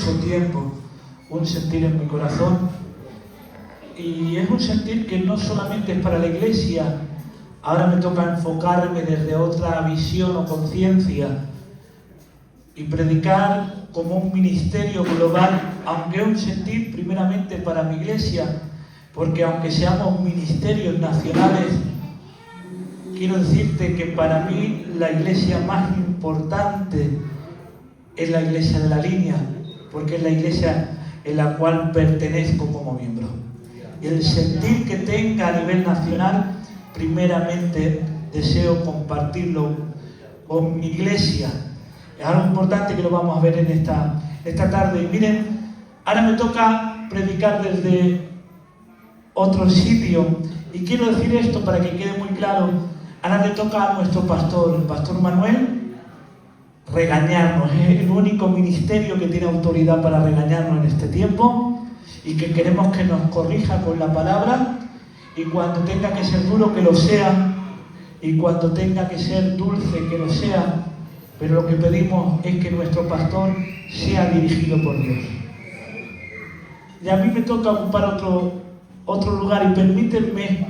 mucho tiempo un sentir en mi corazón, y es un sentir que no solamente es para la iglesia. Ahora me toca enfocarme desde otra visión o conciencia y predicar como un ministerio global, aunque es un sentir primeramente para mi iglesia, porque aunque seamos ministerios nacionales, quiero decirte que para mí la iglesia más importante es la iglesia de la línea, porque es la iglesia en la cual pertenezco como miembro. Y el sentir que tenga a nivel nacional, primeramente deseo compartirlo con mi iglesia. Es algo importante que lo vamos a ver en esta tarde. Y miren, ahora me toca predicar desde otro sitio, y quiero decir esto para que quede muy claro. Ahora le toca a nuestro pastor, el pastor Manuel, regañarnos. Es el único ministerio que tiene autoridad para regañarnos en este tiempo, y que queremos que nos corrija con la palabra, y cuando tenga que ser duro, que lo sea, y cuando tenga que ser dulce, que lo sea. Pero lo que pedimos es que nuestro pastor sea dirigido por Dios. Y a mí me toca ocupar otro lugar, y permítanme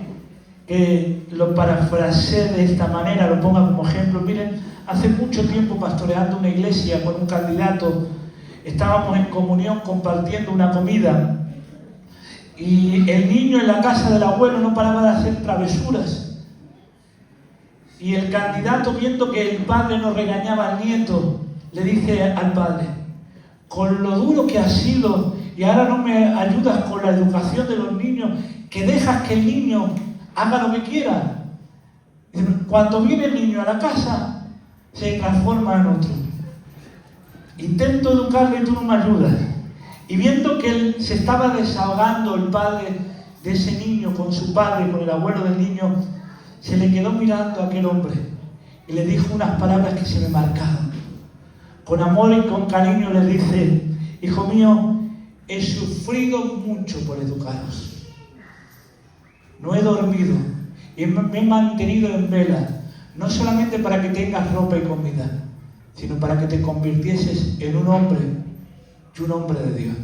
que lo parafrasee de esta manera, lo ponga como ejemplo. Miren, hace mucho tiempo, pastoreando una iglesia con un candidato, estábamos en comunión compartiendo una comida, y el niño en la casa del abuelo no paraba de hacer travesuras. Y el candidato, viendo que el padre no regañaba al nieto, le dice al padre: con lo duro que has sido y ahora no me ayudas con la educación de los niños, que dejas que el niño haga lo que quiera. Cuando viene el niño a la casa, se transforma en otro. Intento educarle y tú no me ayudas. Y viendo que él se estaba desahogando, el padre de ese niño, con su padre, con el abuelo del niño, se le quedó mirando a aquel hombre y le dijo unas palabras que se me marcaron. Con amor y con cariño le dice: hijo mío, he sufrido mucho por educaros. No he dormido y me he mantenido en vela, no solamente para que tengas ropa y comida, sino para que te convirtieses en un hombre, y un hombre de Dios.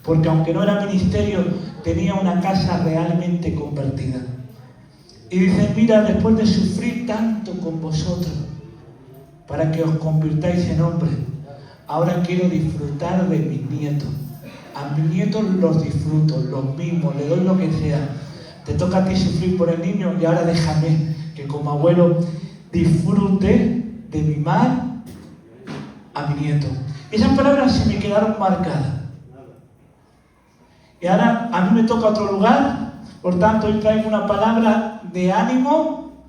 Porque aunque no era ministerio, tenía una casa realmente convertida. Y dice: mira, después de sufrir tanto con vosotros, para que os convirtáis en hombres, ahora quiero disfrutar de mis nietos. A mis nietos los disfruto, los mismos, le doy lo que sea. Te toca a ti sufrir por el niño, y ahora déjame que como abuelo disfrute de mimar a mi nieto. Esas palabras se me quedaron marcadas. Y ahora a mí me toca otro lugar. Por tanto, hoy traigo una palabra de ánimo,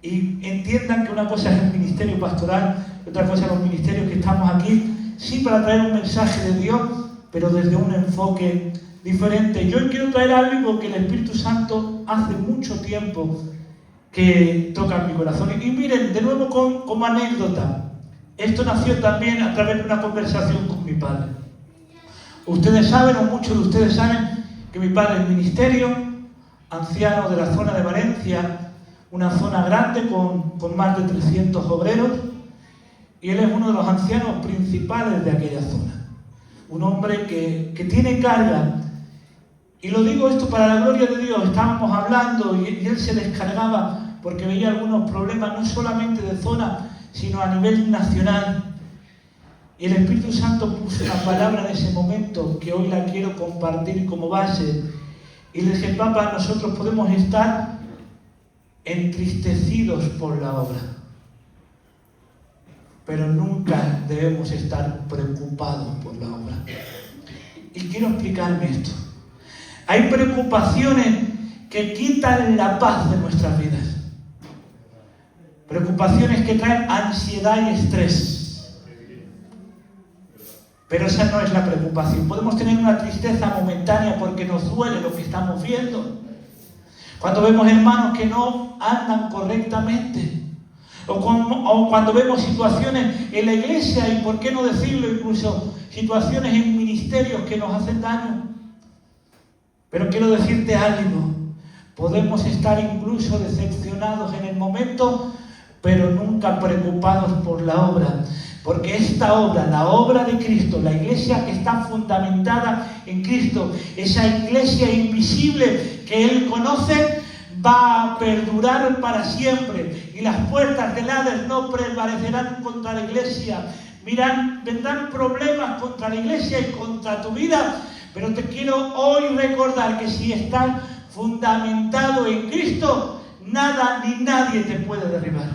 y entiendan que una cosa es el ministerio pastoral y otra cosa es los ministerios que estamos aquí, sí, para traer un mensaje de Dios, pero desde un enfoque diferente. Yo hoy quiero traer algo que el Espíritu Santo hace mucho tiempo que toca en mi corazón. Y miren, de nuevo como anécdota, esto nació también a través de una conversación con mi padre. Ustedes saben, o muchos de ustedes saben, que mi padre es ministerio, anciano de la zona de Valencia, una zona grande con más de 300 obreros, y él es uno de los ancianos principales de aquella zona. Un hombre que tiene carga. Y lo digo esto para la gloria de Dios. Estábamos hablando y él se descargaba porque veía algunos problemas, no solamente de zona, sino a nivel nacional. Y el Espíritu Santo puso una palabra en ese momento que hoy la quiero compartir como base. Y le dije: papá, nosotros podemos estar entristecidos por la obra, pero nunca debemos estar preocupados por la obra. Y quiero explicarme esto. Hay preocupaciones que quitan la paz de nuestras vidas. Preocupaciones que traen ansiedad y estrés. Pero esa no es la preocupación. Podemos tener una tristeza momentánea porque nos duele lo que estamos viendo. Cuando vemos hermanos que no andan correctamente. O cuando vemos situaciones en la iglesia, y por qué no decirlo, incluso situaciones en ministerios que nos hacen daño. Pero quiero decirte algo. Podemos estar incluso decepcionados en el momento, pero nunca preocupados por la obra. Porque esta obra, la obra de Cristo, la iglesia que está fundamentada en Cristo, esa iglesia invisible que Él conoce, va a perdurar para siempre. Y las puertas del Hades no prevalecerán contra la iglesia. Vendrán problemas contra la iglesia y contra tu vida. Pero te quiero hoy recordar que si estás fundamentado en Cristo, nada ni nadie te puede derribar.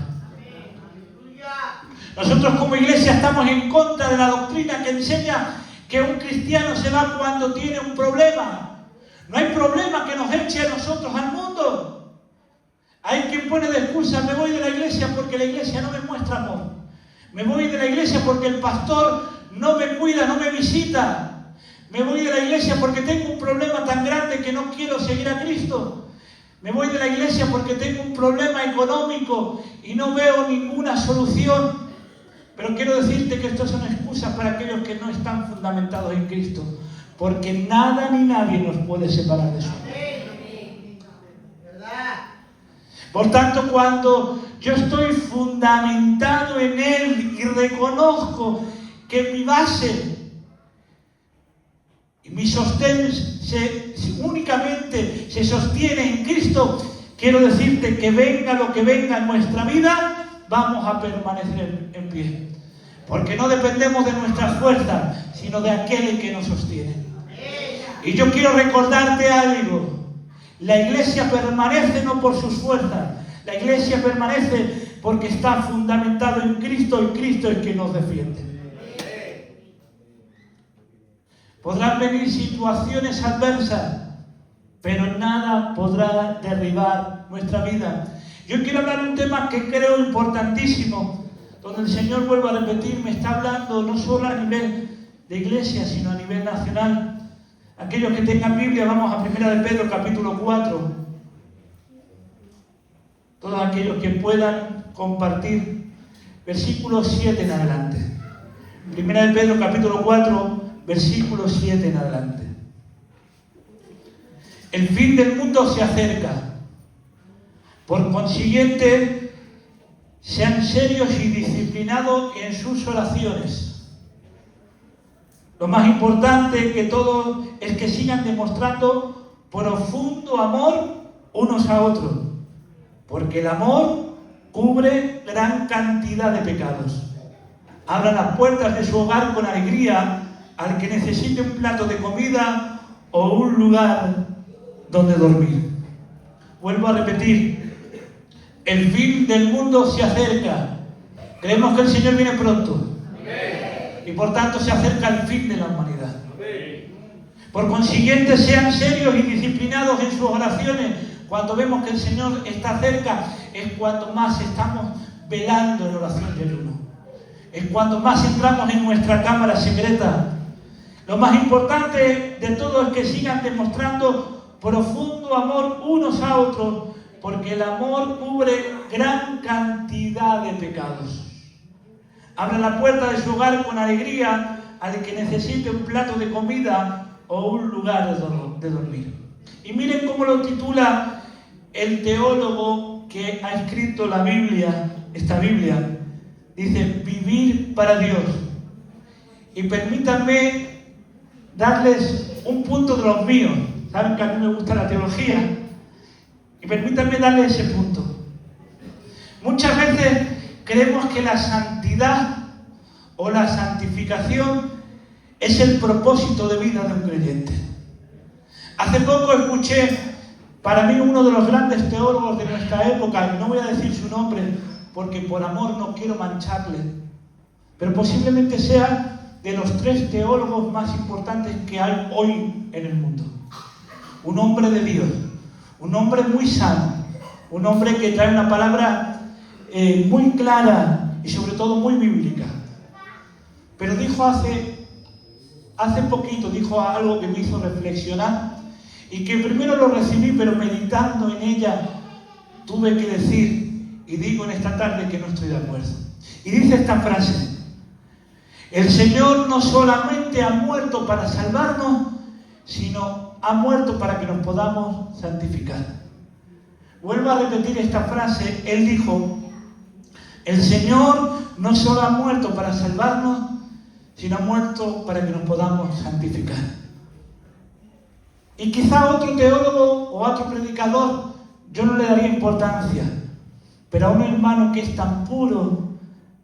Nosotros como iglesia estamos en contra de la doctrina que enseña que un cristiano se va cuando tiene un problema. No hay problema que nos eche a nosotros al mundo. Hay quien pone de excusa: me voy de la iglesia porque la iglesia no me muestra amor. Me voy de la iglesia porque el pastor no me cuida, no me visita. Me voy de la iglesia porque tengo un problema tan grande que no quiero seguir a Cristo. Me voy de la iglesia porque tengo un problema económico y no veo ninguna solución. Pero quiero decirte que estas son excusas para aquellos que no están fundamentados en Cristo. Porque nada ni nadie nos puede separar de su amor. Por tanto, cuando yo estoy fundamentado en Él y reconozco que mi base y mi sostén únicamente se sostiene en Cristo, quiero decirte que venga lo que venga en nuestra vida, vamos a permanecer en pie. Porque no dependemos de nuestras fuerzas, sino de aquel que nos sostiene. Y yo quiero recordarte algo. La iglesia permanece no por sus fuerzas. La iglesia permanece porque está fundamentado en Cristo y Cristo es el que nos defiende. Podrán venir situaciones adversas, pero nada podrá derribar nuestra vida. Yo quiero hablar de un tema que creo importantísimo, donde el Señor, vuelvo a repetir, me está hablando no solo a nivel de iglesia, sino a nivel nacional. Aquellos que tengan Biblia, vamos a 1 de Pedro, capítulo 4. Todos aquellos que puedan compartir, versículo 7 en adelante. 1 de Pedro, capítulo 4, versículo 7 en adelante. El fin del mundo se acerca. Por consiguiente, sean serios y disciplinados en sus oraciones. Lo más importante que todo es que sigan demostrando profundo amor unos a otros, porque el amor cubre gran cantidad de pecados. Abran las puertas de su hogar con alegría al que necesite un plato de comida o un lugar donde dormir. Vuelvo a repetir. El fin del mundo se acerca. Creemos que el Señor viene pronto. Y por tanto se acerca el fin de la humanidad. Por consiguiente, sean serios y disciplinados en sus oraciones. Cuando vemos que el Señor está cerca, es cuando más estamos velando en oración del uno. Es cuando más entramos en nuestra cámara secreta. Lo más importante de todo es que sigan demostrando profundo amor unos a otros, porque el amor cubre gran cantidad de pecados. Abra la puerta de su hogar con alegría al que necesite un plato de comida o un lugar de dormir. Y miren cómo lo titula el teólogo que ha escrito la Biblia, esta Biblia. Dice: vivir para Dios. Y permítanme darles un punto de los míos. Saben que a mí me gusta la teología. Y permítanme darle ese punto. Muchas veces creemos que la santidad o la santificación es el propósito de vida de un creyente. Hace poco escuché, para mí, uno de los grandes teólogos de nuestra época, y no voy a decir su nombre porque por amor no quiero mancharle, pero posiblemente sea de los 3 teólogos más importantes que hay hoy en el mundo. Un hombre de Dios. Un hombre muy sano, un hombre que trae una palabra muy clara y sobre todo muy bíblica. Pero dijo hace poquito, dijo algo que me hizo reflexionar y que primero lo recibí, pero meditando en ella tuve que decir, y digo en esta tarde que no estoy de acuerdo. Y dice esta frase: el Señor no solamente ha muerto para salvarnos, sino ha muerto para que nos podamos santificar. Vuelvo a repetir esta frase. Él dijo: El Señor no solo ha muerto para salvarnos, sino ha muerto para que nos podamos santificar. Y quizá otro teólogo o otro predicador, yo no le daría importancia, pero a un hermano que es tan puro,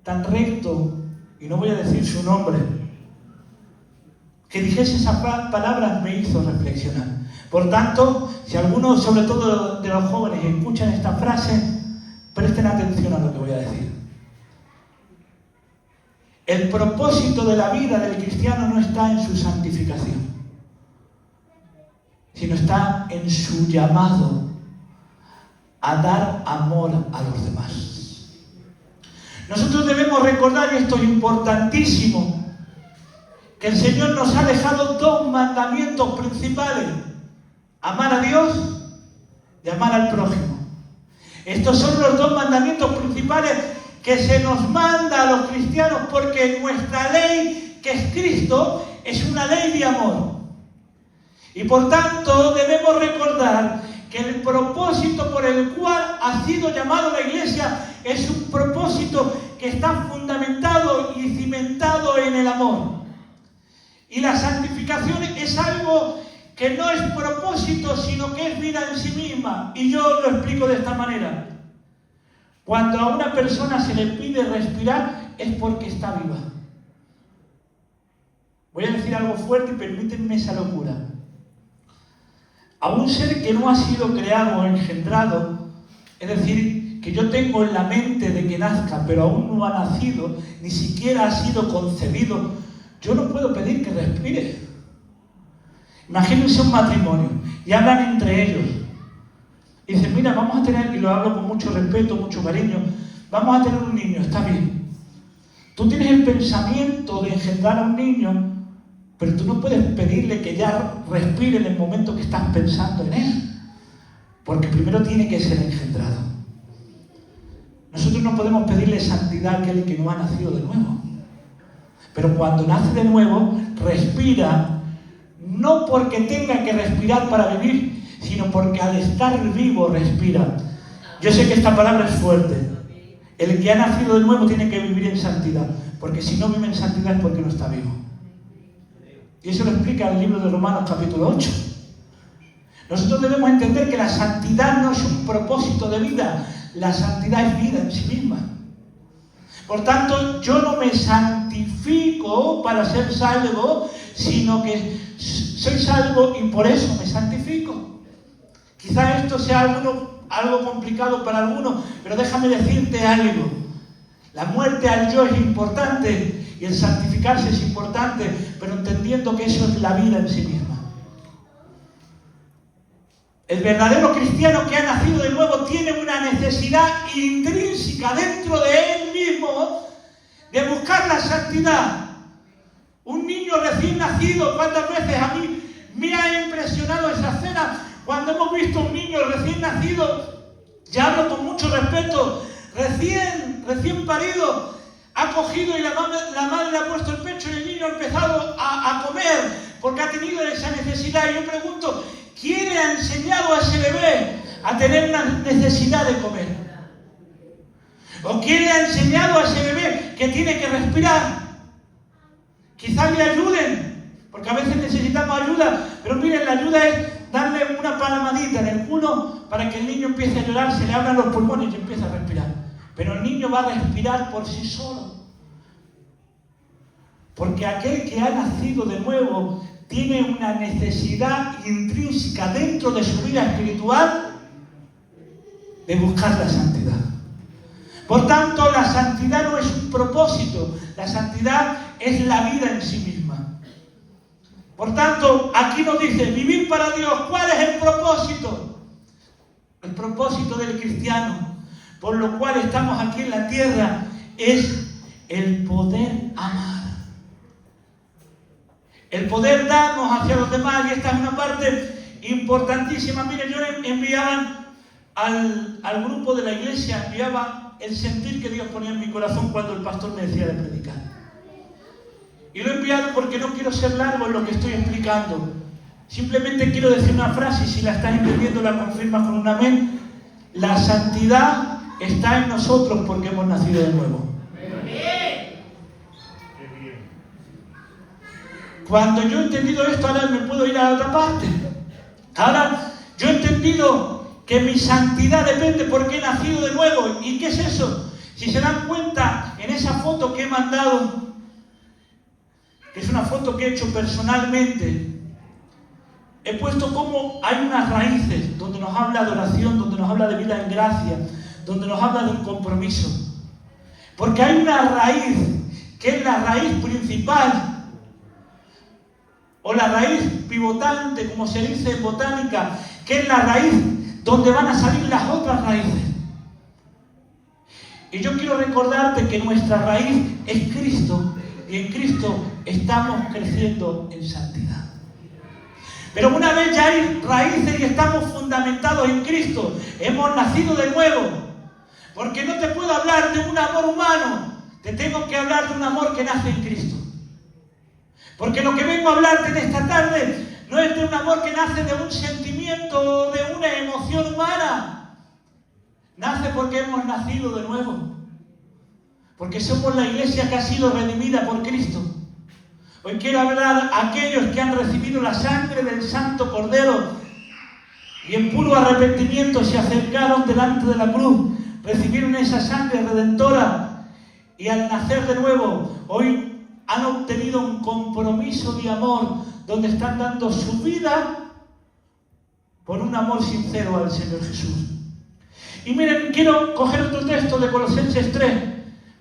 tan recto, y no voy a decir su nombre, que dijese esas palabras me hizo reflexionar. Por tanto, si algunos, sobre todo de los jóvenes, escuchan esta frase, presten atención a lo que voy a decir. El propósito de la vida del cristiano no está en su santificación, sino está en su llamado a dar amor a los demás. Nosotros debemos recordar, y esto es importantísimo, que el Señor nos ha dejado dos mandamientos principales: amar a Dios y amar al prójimo. Estos son los dos mandamientos principales que se nos manda a los cristianos, porque nuestra ley, que es Cristo, es una ley de amor. Y por tanto debemos recordar que el propósito por el cual ha sido llamado la Iglesia es un propósito que está fundamentado y cimentado en el amor. Y la santificación es algo que no es propósito, sino que es vida en sí misma. Y yo lo explico de esta manera. Cuando a una persona se le pide respirar, es porque está viva. Voy a decir algo fuerte y permítanme esa locura. A un ser que no ha sido creado o engendrado, es decir, que yo tengo en la mente de que nazca, pero aún no ha nacido, ni siquiera ha sido concebido, yo no puedo pedir que respire. Imagínense un matrimonio y hablan entre ellos. Y dicen, mira, vamos a tener, y lo hablo con mucho respeto, mucho cariño, vamos a tener un niño, está bien. Tú tienes el pensamiento de engendrar a un niño, pero tú no puedes pedirle que ya respire en el momento que estás pensando en él, porque primero tiene que ser engendrado. Nosotros no podemos pedirle santidad a aquel que no ha nacido de nuevo. Pero cuando nace de nuevo, respira, no porque tenga que respirar para vivir, sino porque al estar vivo respira. Yo sé que esta palabra es fuerte. El que ha nacido de nuevo tiene que vivir en santidad, porque si no vive en santidad es porque no está vivo. Y eso lo explica el libro de Romanos capítulo 8. Nosotros debemos entender que la santidad no es un propósito de vida, la santidad es vida en sí misma. Por tanto, yo no me santifico para ser salvo, sino que soy salvo y por eso me santifico. Quizá esto sea algo complicado para algunos, pero déjame decirte algo. La muerte al yo es importante y el santificarse es importante, pero entendiendo que eso es la vida en sí misma. El verdadero cristiano que ha nacido de nuevo tiene una necesidad intrínseca dentro de él mismo de buscar la santidad. Un niño recién nacido, ¿cuántas veces a mí me ha impresionado esa escena? Cuando hemos visto un niño recién nacido, ya hablo con mucho respeto, recién parido, ha cogido y la madre le ha puesto el pecho y el niño ha empezado a comer porque ha tenido esa necesidad. Y yo pregunto, ¿quién le ha enseñado a ese bebé a tener una necesidad de comer? ¿O quién le ha enseñado a ese bebé que tiene que respirar? Quizás le ayuden, porque a veces necesitamos ayuda, pero miren, la ayuda es darle una palmadita en el culo para que el niño empiece a llorar, se le abran los pulmones y empiece a respirar. Pero el niño va a respirar por sí solo. Porque aquel que ha nacido de nuevo tiene una necesidad intrínseca dentro de su vida espiritual de buscar la santidad. Por tanto, la santidad no es un propósito, la santidad es la vida en sí misma. Por tanto, aquí nos dice, vivir para Dios. ¿Cuál es el propósito? El propósito del cristiano, por lo cual estamos aquí en la tierra, es el poder amar. El poder darnos hacia los demás, y esta es una parte importantísima. Miren, yo enviaba al grupo de la iglesia, enviaba el sentir que Dios ponía en mi corazón cuando el pastor me decía de predicar. Y lo he enviado porque no quiero ser largo en lo que estoy explicando. Simplemente quiero decir una frase y si la estás entendiendo la confirmas con un amén. La santidad está en nosotros porque hemos nacido de nuevo. Cuando yo he entendido esto, ahora me puedo ir a la otra parte. Ahora yo he entendido que mi santidad depende porque he nacido de nuevo. ¿Y qué es eso? Si se dan cuenta, en esa foto que he mandado, que es una foto que he hecho personalmente, he puesto como hay unas raíces donde nos habla de oración, donde nos habla de vida en gracia, donde nos habla de un compromiso. Porque hay una raíz que es la raíz principal, o la raíz pivotante, como se dice en botánica, que es la raíz donde van a salir las otras raíces. Y yo quiero recordarte que nuestra raíz es Cristo, y en Cristo estamos creciendo en santidad. Pero una vez ya hay raíces y estamos fundamentados en Cristo, hemos nacido de nuevo, porque no te puedo hablar de un amor humano, te tengo que hablar de un amor que nace en Cristo. Porque lo que vengo a hablarte en esta tarde no es de un amor que nace de un sentimiento o de una emoción humana. Nace porque hemos nacido de nuevo. Porque somos la iglesia que ha sido redimida por Cristo. Hoy quiero hablar a aquellos que han recibido la sangre del Santo Cordero y en puro arrepentimiento se acercaron delante de la cruz, recibieron esa sangre redentora y al nacer de nuevo, hoy han obtenido un compromiso de amor donde están dando su vida por un amor sincero al Señor Jesús. Y miren, quiero coger otro texto de Colosenses 3,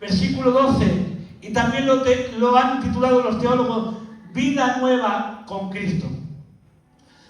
versículo 12, y también lo han titulado los teólogos Vida Nueva con Cristo.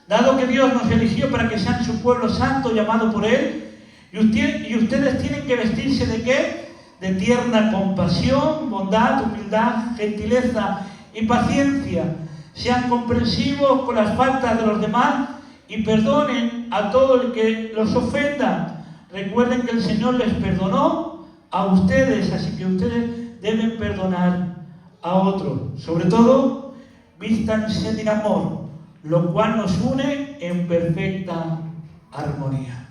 Dado que Dios nos eligió para que sean su pueblo santo llamado por Él, y ustedes tienen que vestirse ¿de qué? De tierna compasión, bondad, humildad, gentileza y paciencia. Sean comprensivos con las faltas de los demás y perdonen a todo el que los ofenda. Recuerden que el Señor les perdonó a ustedes, así que ustedes deben perdonar a otros. Sobre todo, vístanse de amor, lo cual nos une en perfecta armonía.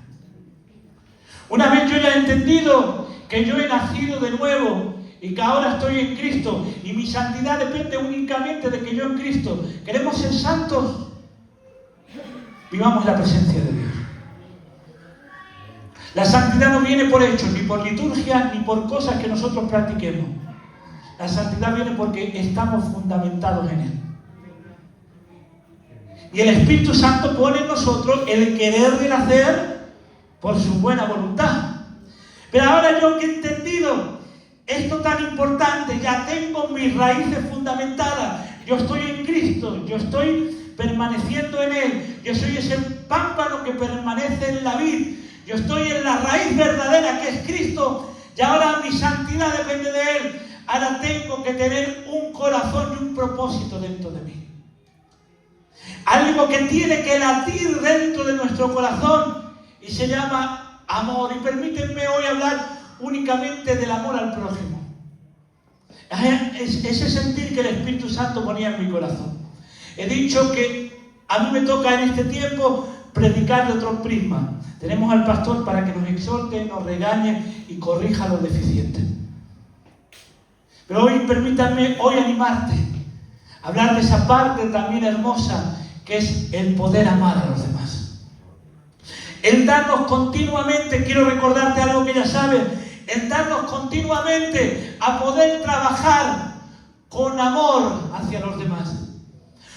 Una vez yo ya he entendido que yo he nacido de nuevo y que ahora estoy en Cristo y mi santidad depende únicamente de que yo en Cristo. ¿Queremos ser santos? Vivamos la presencia de Dios. La santidad no viene por hechos, ni por liturgia, ni por cosas que nosotros practiquemos. La santidad viene porque estamos fundamentados en Él. Y el Espíritu Santo pone en nosotros el querer renacer por su buena voluntad. Pero ahora yo que he entendido esto tan importante, ya tengo mis raíces fundamentadas, yo estoy en Cristo, yo estoy permaneciendo en Él, yo soy ese pámpano que permanece en la vid, yo estoy en la raíz verdadera que es Cristo, y ahora mi santidad depende de Él. Ahora tengo que tener un corazón y un propósito dentro de mí. Algo que tiene que latir dentro de nuestro corazón y se llama amor. Y permítanme hoy hablar únicamente del amor al prójimo. Ese sentir que el Espíritu Santo ponía en mi corazón. He dicho que a mí me toca en este tiempo predicar de otro prisma. Tenemos al pastor para que nos exhorte, nos regañe y corrija a los deficientes. Pero hoy permítanme hoy animarte a hablar de esa parte también hermosa que es el poder amar a los demás. El darnos continuamente, quiero recordarte algo que ya sabes, el darnos continuamente a poder trabajar con amor hacia los demás.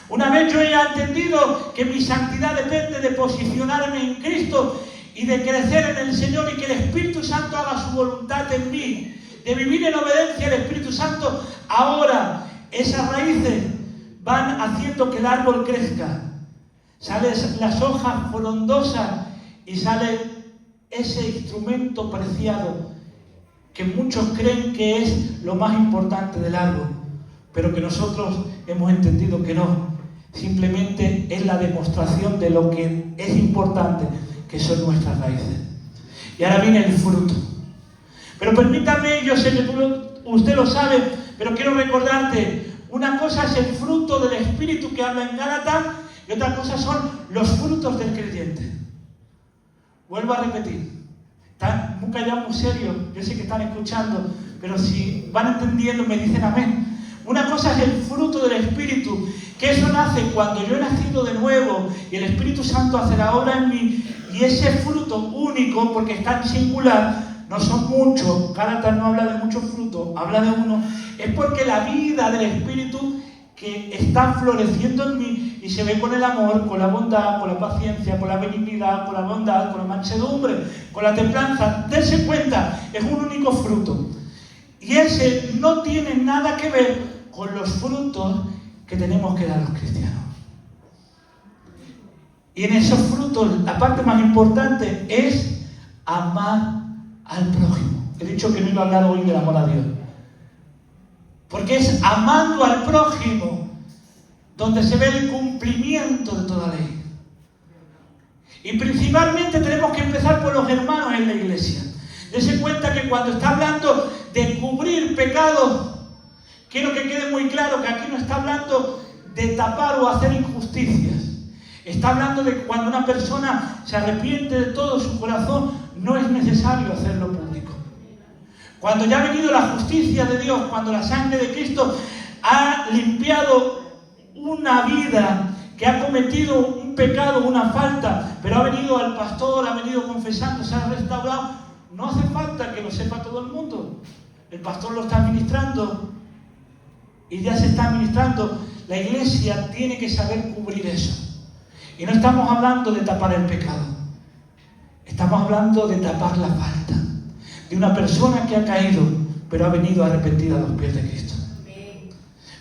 Una vez yo he entendido que mi santidad depende de posicionarme en Cristo y de crecer en el Señor y que el Espíritu Santo haga su voluntad en mí, de vivir en obediencia al Espíritu Santo, ahora esas raíces van haciendo que el árbol crezca. Salen las hojas frondosas y sale ese instrumento preciado que muchos creen que es lo más importante del árbol, pero que nosotros hemos entendido que no. Simplemente es la demostración de lo que es importante, que son nuestras raíces. Y ahora viene el fruto. Pero permítame, yo sé que usted lo sabe, pero quiero recordarte, una cosa es el fruto del Espíritu que habla en Gálatas y otra cosa son los frutos del creyente. Vuelvo a repetir, Están muy callados, muy serios. Yo sé que están escuchando, pero si van entendiendo me dicen amén. Una cosa es el fruto del Espíritu, que eso nace cuando yo he nacido de nuevo y el Espíritu Santo hace la obra en mí, y ese fruto único, porque está en singular, no son muchos, Gálatas no habla de muchos frutos, habla de uno, es porque la vida del Espíritu que está floreciendo en mí y se ve con el amor, con la bondad, con la paciencia, con la benignidad, con la bondad, con la mansedumbre, con la templanza. Dense cuenta, es un único fruto. Y ese no tiene nada que ver con los frutos que tenemos que dar los cristianos. Y en esos frutos, la parte más importante es amar al prójimo. He dicho que no iba a hablar hoy del amor a Dios. Porque es amando al prójimo donde se ve el cumplimiento de toda ley. Y principalmente tenemos que empezar por los hermanos en la iglesia. Dense cuenta que cuando está hablando de cubrir pecados, quiero que quede muy claro que aquí no está hablando de tapar o hacer injusticias. Está hablando de que cuando una persona se arrepiente de todo su corazón, no es necesario hacerlo público. Cuando ya ha venido la justicia de Dios, cuando la sangre de Cristo ha limpiado una vida que ha cometido un pecado, una falta, pero ha venido al pastor, ha venido confesando, se ha restaurado, no hace falta que lo sepa todo el mundo. El pastor lo está administrando y ya se está administrando. La iglesia tiene que saber cubrir eso. Y no estamos hablando de tapar el pecado. Estamos hablando de tapar la falta de una persona que ha caído, pero ha venido arrepentida a los pies de Cristo.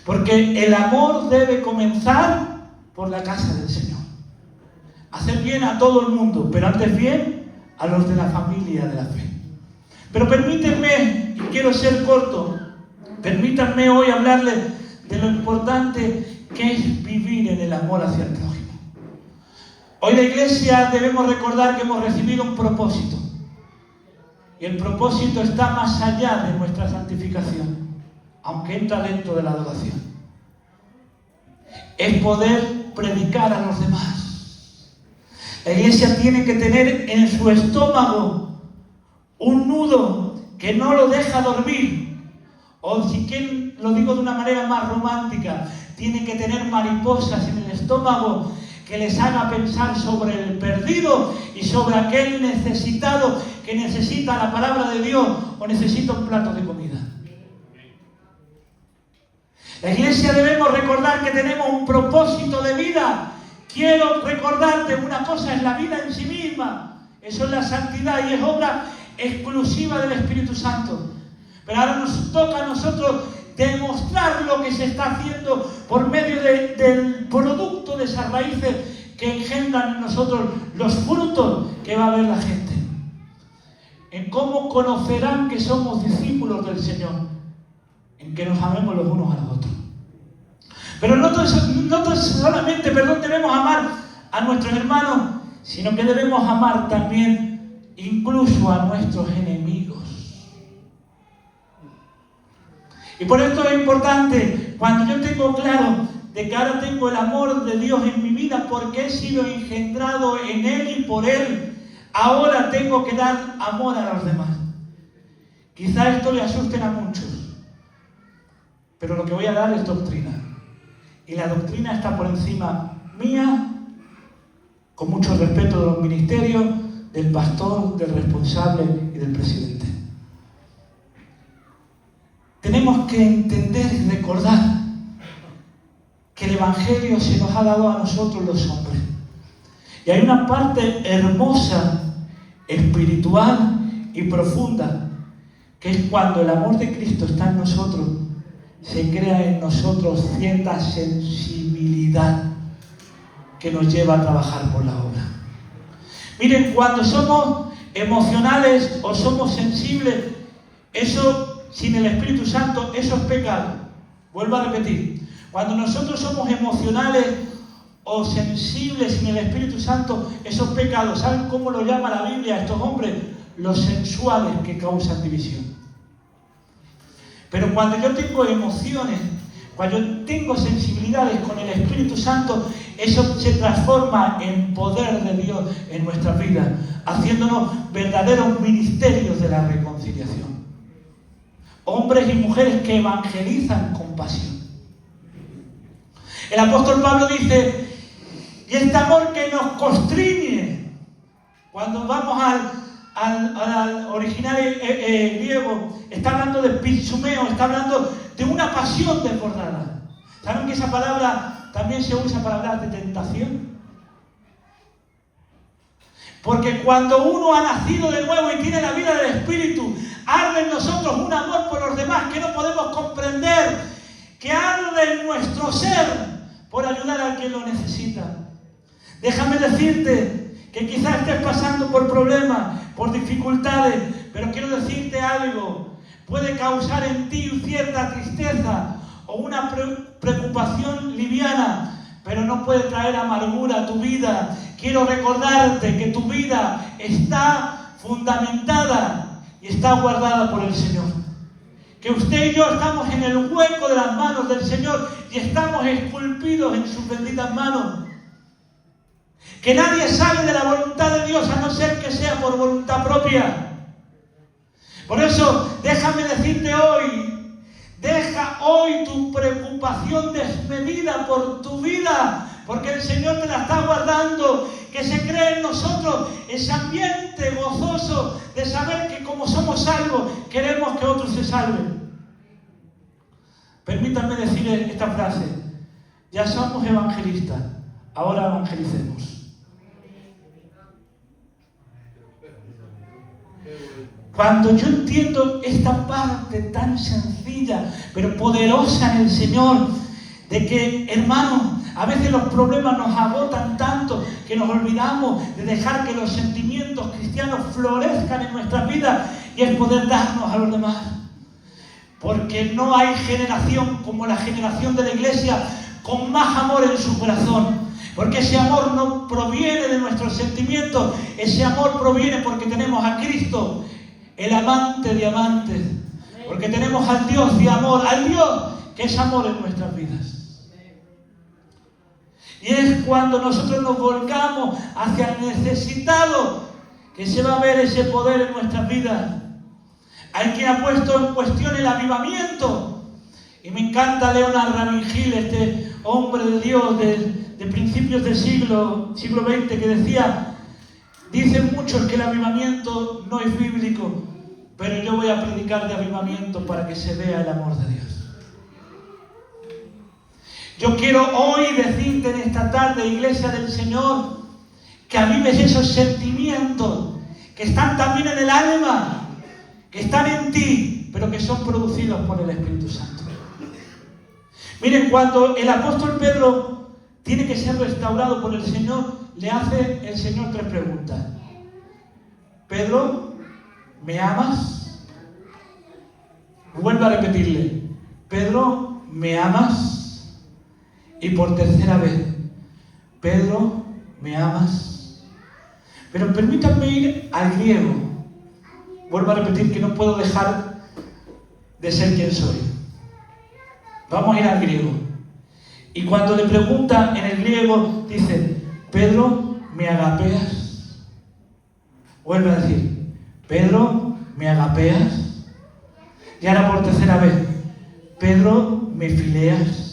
Porque el amor debe comenzar por la casa del Señor. Hacer bien a todo el mundo, pero antes bien a los de la familia de la fe. Pero permítanme, y quiero ser corto, permítanme hoy hablarles de lo importante que es vivir en el amor hacia el prójimo. Hoy la iglesia debemos recordar que hemos recibido un propósito. Y el propósito está más allá de nuestra santificación, aunque entra dentro de la adoración. Es poder predicar a los demás. La iglesia tiene que tener en su estómago un nudo que no lo deja dormir. O si quieren, lo digo de una manera más romántica, tiene que tener mariposas en el estómago que les haga pensar sobre el perdido y sobre aquel necesitado que necesita la palabra de Dios o necesita un plato de comida. La iglesia debemos recordar que tenemos un propósito de vida. Quiero recordarte, una cosa es la vida en sí misma, eso es la santidad y es obra exclusiva del Espíritu Santo. Pero ahora nos toca a nosotros demostrar lo que se está haciendo por medio del producto de esas raíces que engendran en nosotros los frutos que va a ver la gente. En cómo conocerán que somos discípulos del Señor, en que nos amemos los unos a los otros. Pero no solamente debemos amar a nuestros hermanos, sino que debemos amar también incluso a nuestros enemigos. Y por esto es importante, cuando yo tengo claro de que ahora tengo el amor de Dios en mi vida porque he sido engendrado en Él y por Él, ahora tengo que dar amor a los demás. Quizá esto le asuste a muchos, pero lo que voy a dar es doctrina. Y la doctrina está por encima mía, con mucho respeto de los ministerios, del pastor, del responsable y del presidente. Tenemos que entender y recordar que el Evangelio se nos ha dado a nosotros los hombres. Y hay una parte hermosa, espiritual y profunda, que es cuando el amor de Cristo está en nosotros, se crea en nosotros cierta sensibilidad que nos lleva a trabajar por la obra. Miren, cuando somos emocionales o somos sensibles, eso sin el Espíritu Santo, eso es pecado. Vuelvo a repetir. Cuando nosotros somos emocionales o sensibles sin el Espíritu Santo, eso es pecado. ¿Saben cómo lo llama la Biblia a estos hombres? Los sensuales que causan división. Pero cuando yo tengo emociones, cuando yo tengo sensibilidades con el Espíritu Santo, eso se transforma en poder de Dios en nuestras vidas, haciéndonos verdaderos ministerios de la reconciliación. Hombres y mujeres que evangelizan con pasión. El apóstol Pablo dice, y este amor que nos constriñe, cuando vamos al original griego, está hablando de pitsumeo, está hablando de una pasión desbordada. ¿Saben que esa palabra también se usa para hablar de tentación? Porque cuando uno ha nacido de nuevo y tiene la vida del Espíritu, arde en nosotros un amor por los demás que no podemos comprender, que arde en nuestro ser por ayudar al que lo necesita. Déjame decirte que quizás estés pasando por problemas, por dificultades, pero quiero decirte algo. Puede causar en ti cierta tristeza o una preocupación liviana, pero no puede traer amargura a tu vida. Quiero recordarte que tu vida está fundamentada y está guardada por el Señor. Que usted y yo estamos en el hueco de las manos del Señor y estamos esculpidos en sus benditas manos. Que nadie sale de la voluntad de Dios a no ser que sea por voluntad propia. Por eso, déjame decirte hoy, deja hoy tu preocupación desmedida por tu vida, porque el Señor te la está guardando, que se cree en nosotros ese ambiente gozoso de saber que como somos salvos, queremos que otros se salven. Permítanme decir esta frase, ya somos evangelistas, ahora evangelicemos. Cuando yo entiendo esta parte tan sencilla, pero poderosa en el Señor, de que, hermanos, a veces los problemas nos agotan tanto que nos olvidamos de dejar que los sentimientos cristianos florezcan en nuestras vidas y es poder darnos a los demás. Porque no hay generación como la generación de la Iglesia con más amor en su corazón. Porque ese amor no proviene de nuestros sentimientos, ese amor proviene porque tenemos a Cristo, el amante de amantes, porque tenemos al Dios de amor, al Dios que es amor en nuestras vidas. Y es cuando nosotros nos volcamos hacia el necesitado que se va a ver ese poder en nuestras vidas. Hay quien ha puesto en cuestión el avivamiento, y me encanta Leonard Ravenhill, este hombre de Dios de principios del siglo XX, que decía, dicen muchos que el avivamiento no es bíblico, pero yo voy a predicar de avivamiento para que se vea el amor de Dios. Yo quiero hoy decirte en esta tarde, Iglesia del Señor, que avives esos sentimientos que están también en el alma, que están en ti, pero que son producidos por el Espíritu Santo. Miren, cuando el apóstol Pedro tiene que ser restaurado por el Señor, le hace el Señor 3 preguntas. Pedro, ¿me amas? Vuelvo a repetirle. Pedro, ¿me amas? Y por tercera vez, Pedro, ¿me amas? Pero permítanme ir al griego. Vuelvo a repetir que no puedo dejar de ser quien soy. Vamos a ir al griego. Y cuando le pregunta en el griego, dice, Pedro, ¿me agapeas? Vuelve a decir, Pedro, ¿me agapeas? Y ahora por tercera vez, Pedro, ¿me fileas?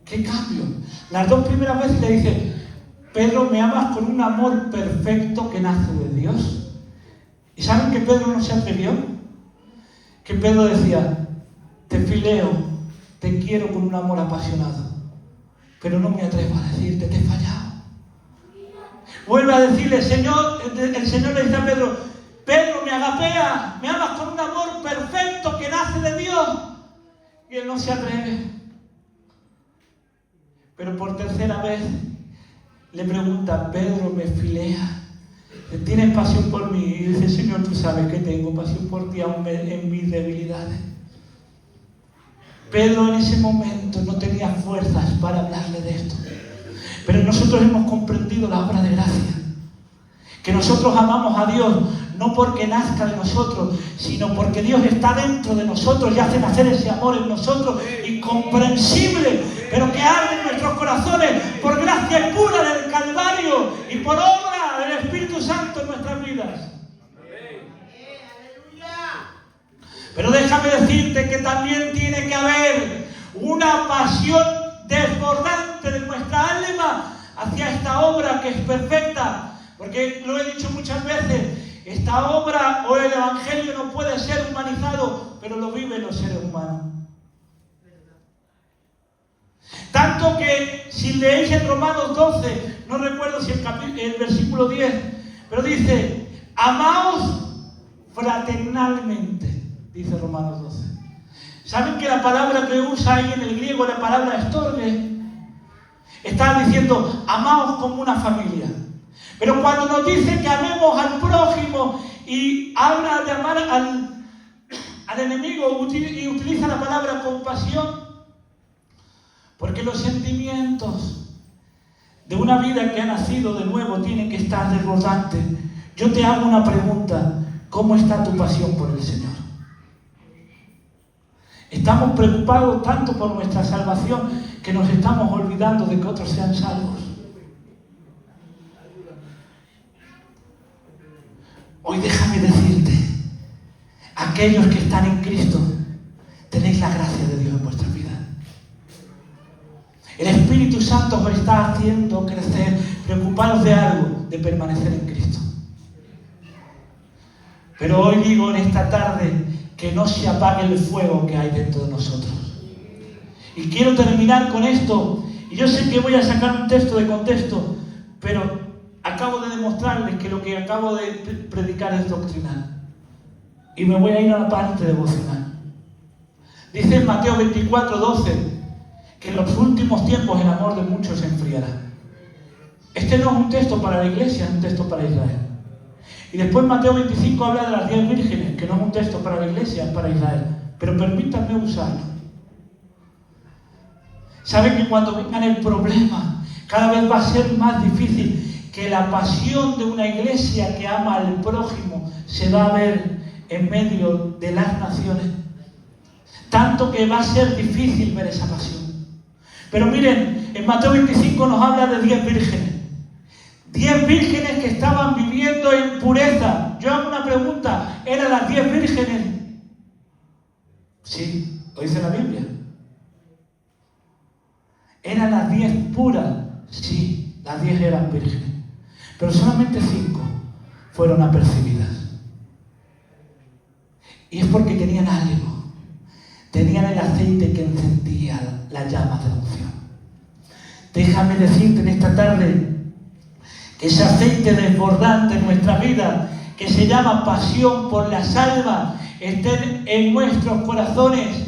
¿Qué cambio? Las 2 primeras veces le dice, Pedro, ¿me amas con un amor perfecto que nace de Dios? ¿Y saben que Pedro no se atrevió? Que Pedro decía, te fileo, te quiero con un amor apasionado, pero no me atrevo a decirte, te he fallado. Vuelve a decirle, el Señor le dice a Pedro, Pedro, me agapea, me amas con un amor perfecto que nace de Dios. Y él no se atreve. Pero por tercera vez le pregunta, Pedro, ¿me filea? ¿Tienes pasión por mí? Y dice, Señor, tú sabes que tengo pasión por ti aún en mis debilidades. Pedro en ese momento no tenía fuerzas para hablarle de esto. Pero nosotros hemos comprendido la obra de gracia. Que nosotros amamos a Dios no porque nazca de nosotros, sino porque Dios está dentro de nosotros y hace nacer ese amor en nosotros, incomprensible, pero que arde en nuestros corazones por gracia pura del Calvario y por obra del Espíritu Santo en nuestras vidas. Pero déjame decirte que también tiene que haber una pasión desbordante de nuestra alma hacia esta obra que es perfecta, porque lo he dicho muchas veces, esta obra o el Evangelio no puede ser humanizado, pero lo viven los seres humanos. Tanto que si leéis en Romanos 12, no recuerdo si el versículo 10, pero dice, amaos fraternalmente, dice Romanos 12. ¿Saben que la palabra que usa ahí en el griego, la palabra estorge, está diciendo, amaos como una familia? Pero cuando nos dice que amemos al prójimo y habla de amar al enemigo y utiliza la palabra compasión, porque los sentimientos de una vida que ha nacido de nuevo tienen que estar desbordantes. Yo te hago una pregunta, ¿cómo está tu pasión por el Señor? Estamos preocupados tanto por nuestra salvación que nos estamos olvidando de que otros sean salvos. Hoy déjame decirte, aquellos que están en Cristo, tenéis la gracia de Dios en vuestra vida. El Espíritu Santo os está haciendo crecer, preocupados de algo, de permanecer en Cristo. Pero hoy digo en esta tarde que no se apague el fuego que hay dentro de nosotros. Y quiero terminar con esto, y yo sé que voy a sacar un texto de contexto, pero acabo de demostrarles que lo que acabo de predicar es doctrinal. Y me voy a ir a la parte devocional. Dice en Mateo 24:12 que en los últimos tiempos el amor de muchos se enfriará. Este no es un texto para la iglesia, es un texto para Israel. Y después Mateo 25 habla de las 10 vírgenes, que no es un texto para la iglesia, es para Israel. Pero permítanme usarlo. Saben que cuando vengan el problema, cada vez va a ser más difícil que la pasión de una iglesia que ama al prójimo se va a ver en medio de las naciones. Tanto que va a ser difícil ver esa pasión. Pero miren, en Mateo 25 nos habla de 10 vírgenes. 10 vírgenes que estaban viviendo en pureza. Yo hago una pregunta, ¿eran las 10 vírgenes? Sí, lo dice la Biblia. ¿Eran las 10 puras? Sí, las 10 eran vírgenes. Pero solamente 5 fueron apercibidas. Y es porque tenían algo. Tenían el aceite que encendía la llama de la unción. Déjame decirte en esta tarde que ese aceite desbordante en nuestra vida, que se llama pasión por las almas, esté en nuestros corazones.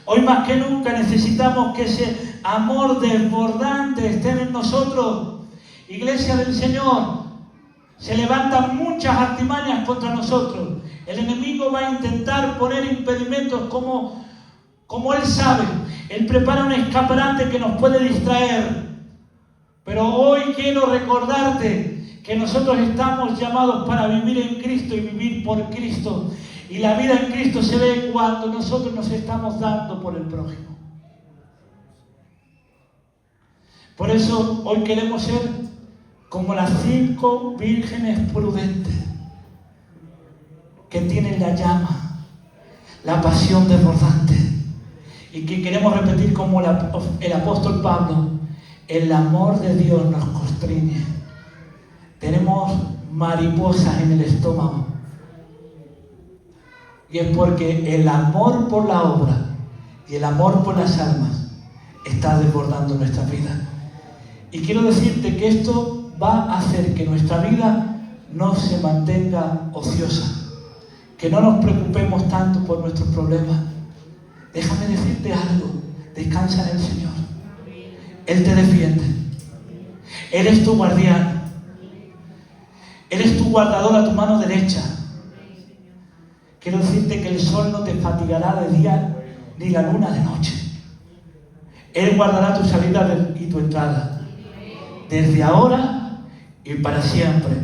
Hoy más que nunca necesitamos que ese amor desbordante esté en nosotros. Iglesia del Señor, se levantan muchas artimañas contra nosotros. El enemigo va a intentar poner impedimentos como él sabe. Él prepara un escaparate que nos puede distraer. Pero hoy quiero recordarte que nosotros estamos llamados para vivir en Cristo y vivir por Cristo. Y la vida en Cristo se ve cuando nosotros nos estamos dando por el prójimo. Por eso hoy queremos ser como las 5 vírgenes prudentes que tienen la llama, la pasión desbordante, y que queremos repetir como el apóstol Pablo: el amor de Dios nos constriñe. Tenemos mariposas en el estómago, y es porque el amor por la obra y el amor por las almas está desbordando nuestra vida. Y quiero decirte que esto va a hacer que nuestra vida no se mantenga ociosa, que no nos preocupemos tanto por nuestros problemas. Déjame decirte algo, descansa en el Señor. Él te defiende. Él es tu guardián. Él es tu guardador a tu mano derecha. Quiero decirte que el sol no te fatigará de día ni la luna de noche. Él guardará tu salida y tu entrada, desde ahora y para siempre.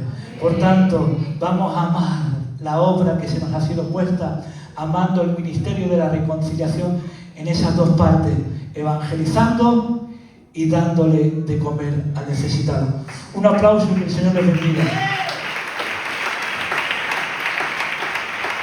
Por tanto, vamos a amar la obra que se nos ha sido puesta, amando el ministerio de la reconciliación en esas dos partes, evangelizando y dándole de comer al necesitado. Un aplauso y que el Señor les bendiga.